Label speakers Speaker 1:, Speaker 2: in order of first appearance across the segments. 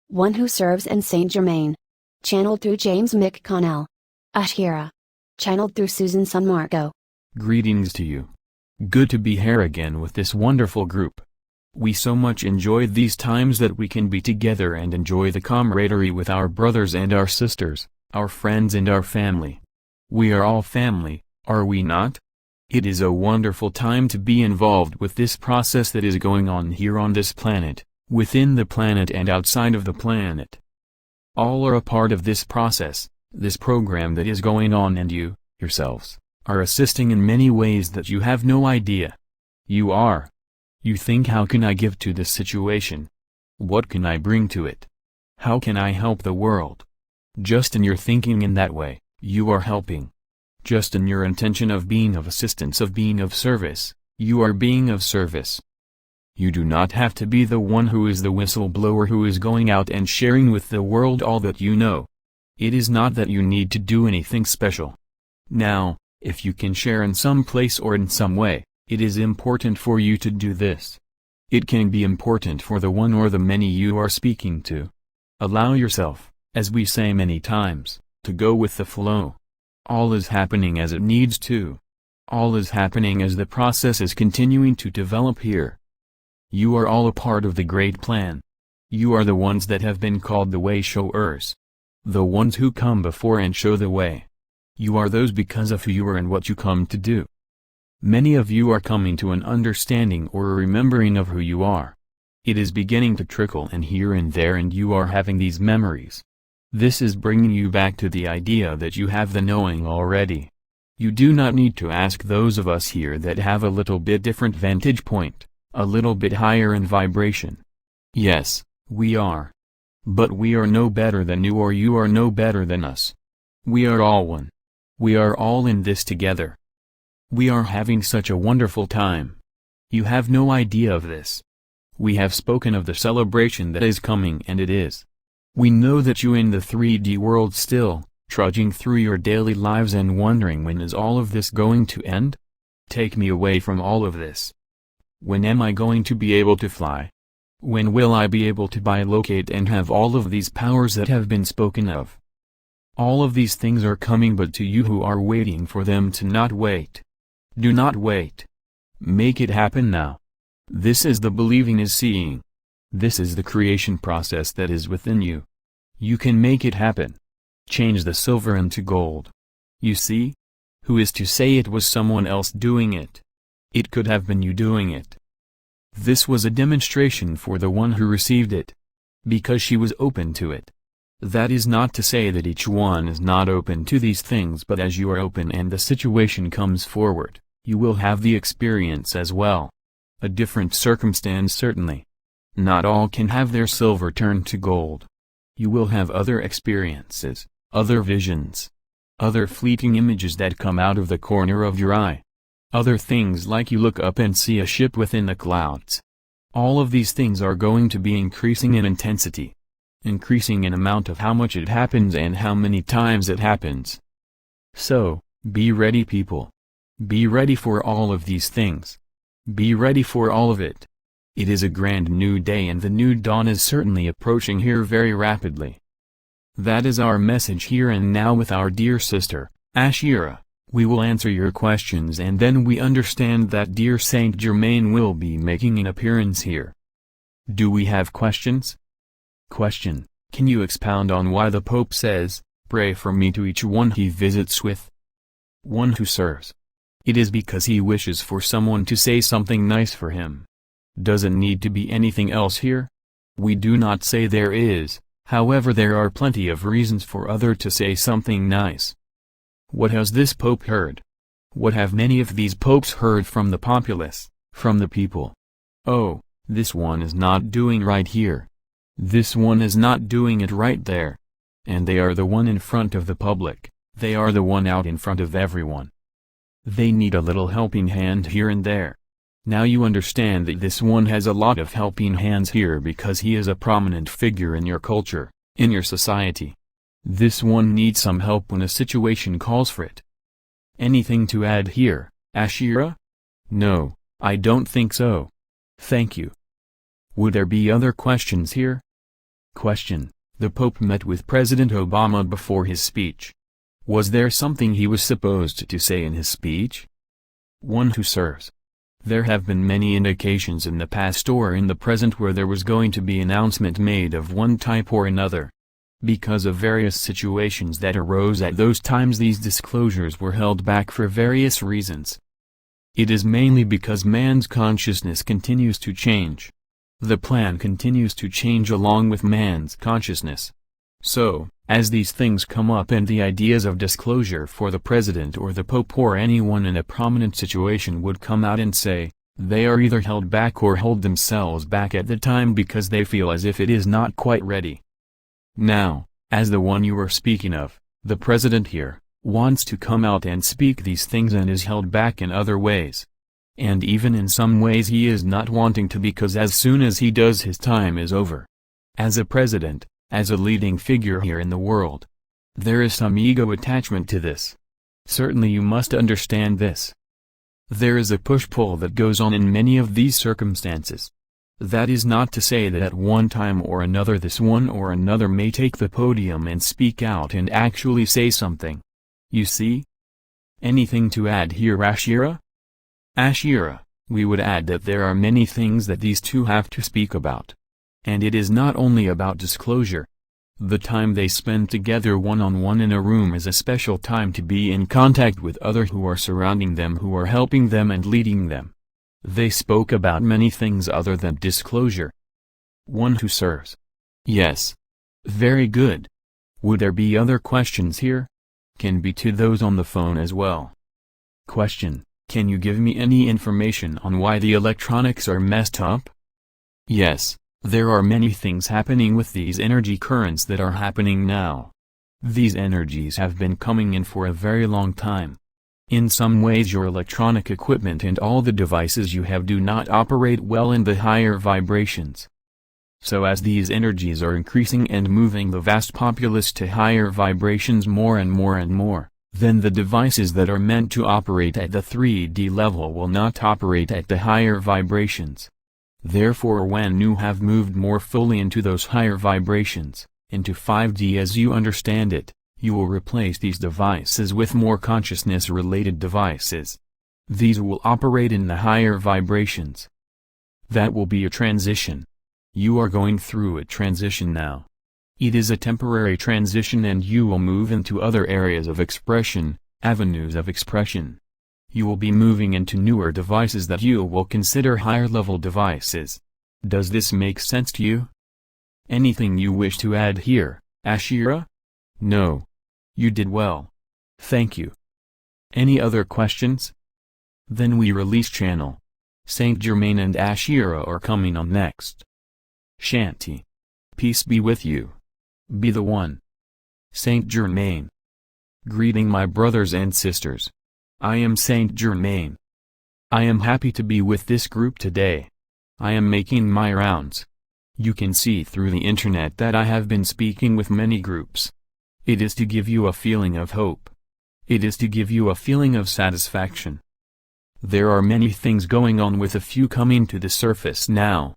Speaker 1: one who serves in Saint Germain. Channeled through James McConnell. Ashira. Channeled through Susan Sammarco.
Speaker 2: Greetings to you. Good to be here again with this wonderful group. We so much enjoy these times that we can be together and enjoy the camaraderie with our brothers and our sisters, our friends and our family. We are all family, are we not? It is a wonderful time to be involved with this process that is going on here on this planet, within the planet and outside of the planet. All are a part of this process, this program that is going on, and you, yourselves, are assisting in many ways that you have no idea. You are. You think, how can I give to this situation? What can I bring to it? How can I help the world? Just in your thinking in that way, you are helping. Just in your intention of being of assistance, of being of service, you are being of service. You do not have to be the one who is the whistleblower who is going out and sharing with the world all that you know. It is not that you need to do anything special. Now, if you can share in some place or in some way, it is important for you to do this. It can be important for the one or the many you are speaking to. Allow yourself, as we say many times, to go with the flow. All is happening as it needs to. All is happening as the process is continuing to develop here. You are all a part of the great plan. You are the ones that have been called the way showers. The ones who come before and show the way. You are those because of who you are and what you come to do. Many of you are coming to an understanding or a remembering of who you are. It is beginning to trickle in here and there, and you are having these memories. This is bringing you back to the idea that you have the knowing already. You do not need to ask those of us here that have a little bit different vantage point, a little bit higher in vibration. Yes, we are. But we are no better than you, or you are no better than us. We are all one. We are all in this together. We are having such a wonderful time. You have no idea of this. We have spoken of the celebration that is coming, and it is. We know that you in the 3D world still, trudging through your daily lives and wondering, when is all of this going to end? Take me away from all of this. When am I going to be able to fly? When will I be able to bilocate and have all of these powers that have been spoken of? All of these things are coming, but to you who are waiting for them, to not wait. Do not wait. Make it happen now. This is the believing is seeing. This is the creation process that is within you. You can make it happen. Change the silver into gold. You see? Who is to say it was someone else doing it? It could have been you doing it. This was a demonstration for the one who received it. Because she was open to it. That is not to say that each one is not open to these things, but as you are open and the situation comes forward, you will have the experience as well. A different circumstance certainly. Not all can have their silver turned to gold. You will have other experiences, other visions. Other fleeting images that come out of the corner of your eye. Other things like you look up and see a ship within the clouds. All of these things are going to be increasing in intensity. Increasing in amount of how much it happens and how many times it happens. So, be ready, people. Be ready for all of these things. Be ready for all of it. It is a grand new day, and the new dawn is certainly approaching here very rapidly. That is our message here and now with our dear sister, Ashira. We will answer your questions, and then we understand that dear Saint Germain will be making an appearance here. Do we have questions? Question: can you expound on why the Pope says, "Pray for me" to each one he visits with? One who serves. It is because he wishes for someone to say something nice for him. Doesn't need to be anything else here. We do not say there is, however there are plenty of reasons for other to say something nice. What has this Pope heard? What have many of these popes heard from the populace, from the people? Oh, this one is not doing right here. This one is not doing it right there. And they are the one in front of the public, they are the one out in front of everyone. They need a little helping hand here and there. Now you understand that this one has a lot of helping hands here because he is a prominent figure in your culture, in your society. This one needs some help when a situation calls for it. Anything to add here, Ashira? No, I don't think so. Thank you. Would there be other questions here? Question: The Pope met with President Obama before his speech. Was there something he was supposed to say in his speech? One who serves. There have been many indications in the past or in the present where there was going to be an announcement made of one type or another. Because of various situations that arose at those times, these disclosures were held back for various reasons. It is mainly because man's consciousness continues to change. The plan continues to change along with man's consciousness. So, as these things come up and the ideas of disclosure for the president or the pope or anyone in a prominent situation would come out and say, they are either held back or hold themselves back at the time because they feel as if it is not quite ready. Now, as the one you are speaking of, the president here, wants to come out and speak these things and is held back in other ways. And even in some ways he is not wanting to, because as soon as he does, his time is over. As a president, as a leading figure here in the world, there is some ego attachment to this. Certainly you must understand this. There is a push-pull that goes on in many of these circumstances. That is not to say that at one time or another this one or another may take the podium and speak out and actually say something. You see? Anything to add here, Ashira? Ashira, we would add that there are many things that these two have to speak about. And it is not only about disclosure. The time they spend together one-on-one in a room is a special time to be in contact with others who are surrounding them, who are helping them and leading them. They spoke about many things other than disclosure. One who serves. Yes. Very good. Would there be other questions here? Can be to those on the phone as well. Question: Can you give me any information on why the electronics are messed up? Yes, there are many things happening with these energy currents that are happening now. These energies have been coming in for a very long time. In some ways your electronic equipment and all the devices you have do not operate well in the higher vibrations. So as these energies are increasing and moving the vast populace to higher vibrations more and more and more, then the devices that are meant to operate at the 3D level will not operate at the higher vibrations. Therefore when you have moved more fully into those higher vibrations, into 5D as you understand it, you will replace these devices with more consciousness-related devices. These will operate in the higher vibrations. That will be a transition. You are going through a transition now. It is a temporary transition and you will move into other areas of expression, avenues of expression. You will be moving into newer devices that you will consider higher-level devices. Does this make sense to you? Anything you wish to add here, Ashira? No. You did well. Thank you. Any other questions? Then we release channel. Saint Germain and Ashira are coming on next. Shanti. Peace be with you. Be the one. Saint Germain. Greeting my brothers and sisters. I am Saint Germain. I am happy to be with this group today. I am making my rounds. You can see through the internet that I have been speaking with many groups. It is to give you a feeling of hope. It is to give you a feeling of satisfaction. There are many things going on with a few coming to the surface now.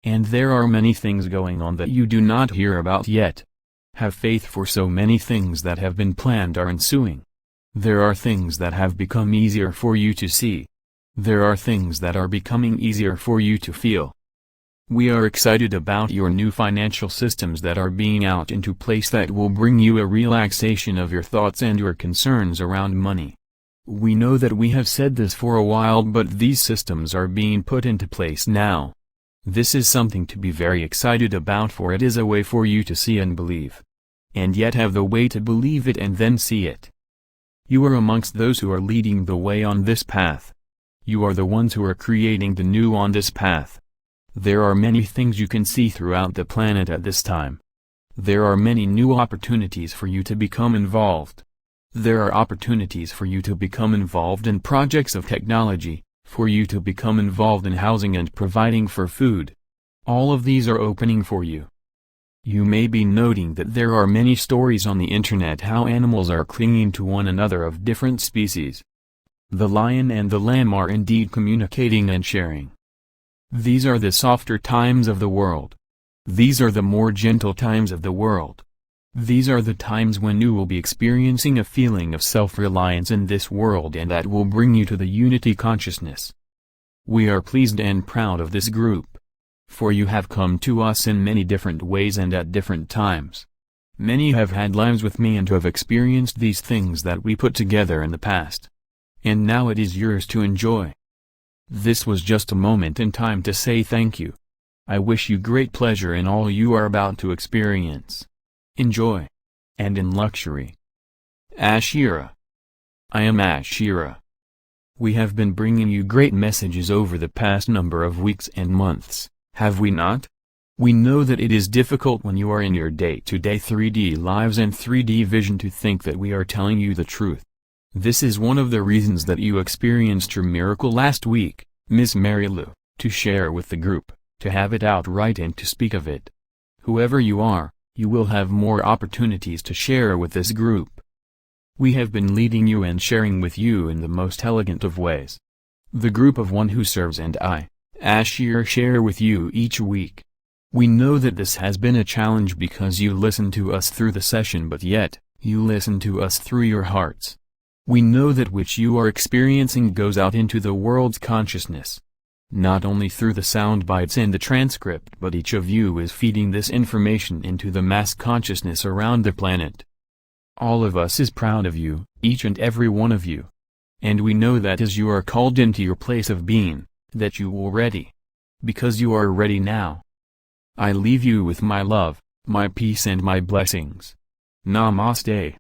Speaker 2: And there are many things going on that you do not hear about yet. Have faith, for so many things that have been planned are ensuing. There are things that have become easier for you to see. There are things that are becoming easier for you to feel. We are excited about your new financial systems that are being out into place that will bring you a relaxation of your thoughts and your concerns around money. We know that we have said this for a while, but these systems are being put into place now. This is something to be very excited about, for it is a way for you to see and believe. And yet have the way to believe it and then see it. You are amongst those who are leading the way on this path. You are the ones who are creating the new on this path. There are many things you can see throughout the planet at this time. There are many new opportunities for you to become involved. There are opportunities for you to become involved in projects of technology, for you to become involved in housing and providing for food. All of these are opening for you. You may be noting that there are many stories on the internet how animals are clinging to one another of different species. The lion and the lamb are indeed communicating and sharing. These are the softer times of the world. These are the more gentle times of the world. These are the times when you will be experiencing a feeling of self-reliance in this world, and that will bring you to the unity consciousness. We are pleased and proud of this group. For you have come to us in many different ways and at different times. Many have had lives with me and have experienced these things that we put together in the past. And now it is yours to enjoy. This was just a moment in time to say thank you. I wish you great pleasure in all you are about to experience. Enjoy. And in luxury. Ashira. I am Ashira. We have been bringing you great messages over the past number of weeks and months, have we not? We know that it is difficult when you are in your day-to-day 3D lives and 3D vision to think that we are telling you the truth. This is one of the reasons that you experienced your miracle last week, Miss Mary Lou, to share with the group, to have it outright and to speak of it. Whoever you are, you will have more opportunities to share with this group. We have been leading you and sharing with you in the most elegant of ways. The group of one who serves and I, Ashira, share with you each week. We know that this has been a challenge because you listen to us through the session, but yet, you listen to us through your hearts. We know that which you are experiencing goes out into the world's consciousness. Not only through the sound bites and the transcript, but each of you is feeding this information into the mass consciousness around the planet. All of us is proud of you, each and every one of you. And we know that as you are called into your place of being, that you will ready. Because you are ready now. I leave you with my love, my peace and my blessings. Namaste.